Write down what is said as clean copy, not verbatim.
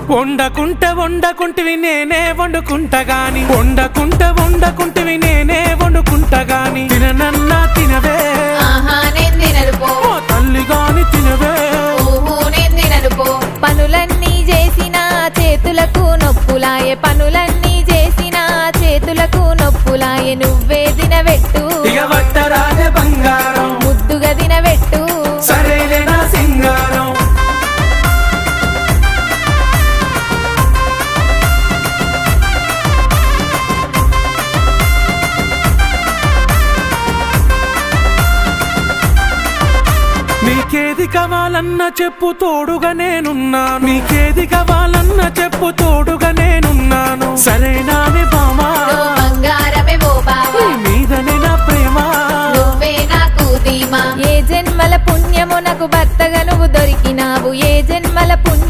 వండకుంటివి నేనే వండుకుంటా గాని వండకుంటివి నేనే వండుకుంటా గాని తిననన్నా తినవే ఆహా నేను తినను పో ఓ తల్లి గాని తినవే ఓహో నేను తినను పో పనులన్నీ చేసిన చేతులకు నొప్పులాయే పనులన్నీ చేసిన చేతులకు నొప్పులాయే నువ్వే తినబెట్టు ఇక వట్టరాజే బంగారం ముద్దుగా తినబెట్టు సరేలే నా సింగారం నీకేది కావాలన్నా చెప్పు తోడుగా నేనున్నాను నీకేది కావాలన్నా చెప్పు తోడుగా నేనున్నాను సరేనానే బామా ఓ బంగారమే ఓ బావా నీ మీదనే నా ప్రేమ నువ్వే నాకు ధీమా ఏ జన్మల పుణ్యము నాకు భర్తగా నువ్వు దొరికినావు ఏ జన్మల పుణ్యము